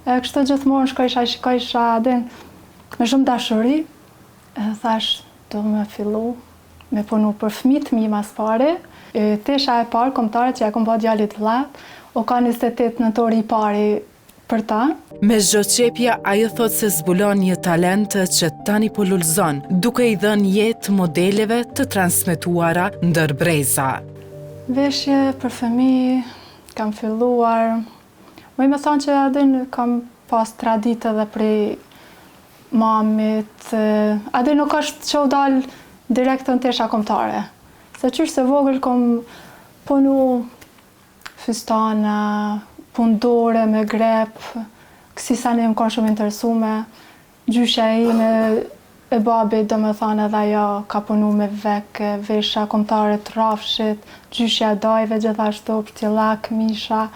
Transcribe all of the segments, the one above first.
Kështu gjithmonë shkojsha adin me shumë dashuri, thash do me fillu me punu për fëmijët mi mas pari. Tesha e parë kombëtare që ja kom bë djalit vllat, o ka 28 nëntori i pari për ta. Me çdo qepja, ajo thot se zbulon një talent që tani po lulëzon, duke i dhënë jetë modeleve të transmetuara ndër breza. Veshje për fëmijë kam filluar. Më me thonë që adin kam pas traditë edhe prej mamit. Adin nuk është që u dalë direkt në tesha kombëtare. Se qysh se vogël kom punu fystana, pundore me grep, kësi sa ne më kanë shumë interesume. Gjyshja ime e babit do me thonë edhe ajo ka punu me veke, vesha kombëtare të rafshit, gjyshja e dajve gjithashtu, ptillak, misha,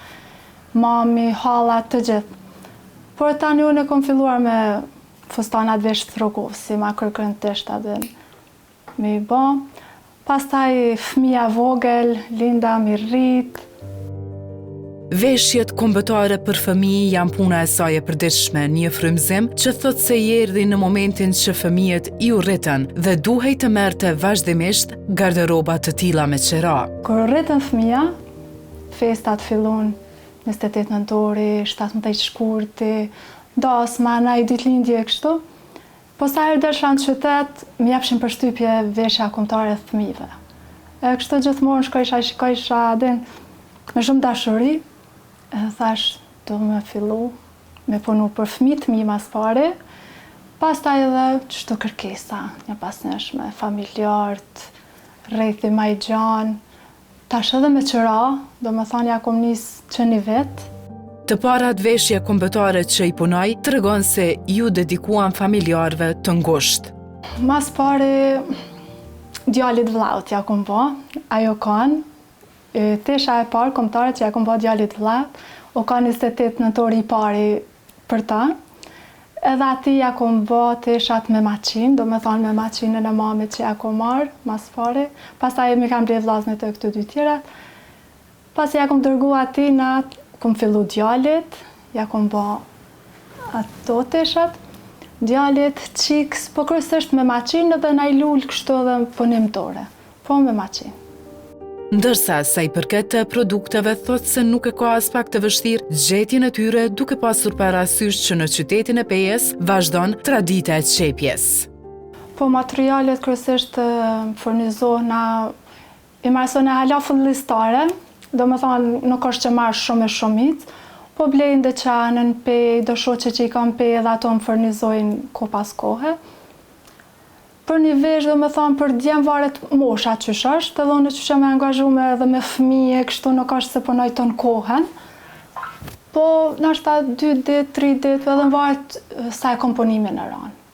mami, hallat, të gjithë. Por tani unë e kom filluar me fustanat vesh të rrogosi, ma kërkën teshta dhe me i bo. Pastaj fëmija vogël, linda mi rrit. Veshjet kombëtare për fëmijë janë puna e saj e përditshme, një frymëzim që thot se i erdhi në momentin që fëmijët i u rritën dhe duhej të merrte vazhdimisht garderoba të tilla me qira. Kur rritën fëmija, festat fillon 28 nëntori, 17 shkurti, dasma, na i ditëlindje kështu. Po sa herë desha në qytet, më japshin përshtypje veshja kombëtare të fëmijëve. Kështu gjithmonë shkojsha adin me shumë dashuri. Thash do me fillu me punu për fëmijët mi mas pari. Pastaj edhe çdo kërkesa, një pasnjëshme, familjarët, rrethi ma i gjan. Tash edhe me qira, do me thonë ja kom nis që një vetë. Të parat veshje kombëtare që i punoj tregon se ju dedikuan familjarëve të ngushtë. Mas pari djalit vllaut ja kom bë, ajo kanë. Tesha e parë kombëtare që ja kom bë djalit vllat, o ka 28 nëntori i pari për ta. Edhe ati ja kom bë teshat me maqinë, do me thonë me maqinën e mamit që ja kom marrë mas pari. Pastaj mi kam bledh vllaznet e këto dy tjerat. Pas ja kom dërgu ati kom fillu djalit, ja kom bë ato teshat. Djalit, qiks, po kryesisht me maqinë dhe na i lul kështu edhe punimtore, po me maqinë. Ndërsa sa i përket të produkteve thot se nuk e ka as pak të vështirë gjetjen e tyre duke pasur parasysh që në qytetin e Pejës vazhdon tradita e qepjes. Po materialet kryesisht furnizohen i marrëson e hala fullistare, do me thonë nuk është që marrë shumë e shumit, po blejnë dhe qanën, pej, do shoqe që i kam pej edhe ato më furnizojnë ko pas kohe. Për një vesh, do me thonë, për djemë varet mosha qysh është, edhe unë qysh me angazhume edhe me fëmije, kështu nuk është se punoj ton kohën. Po, nështë 2 ditë, 3 ditë, edhe në varet sa e komponimin e ranë.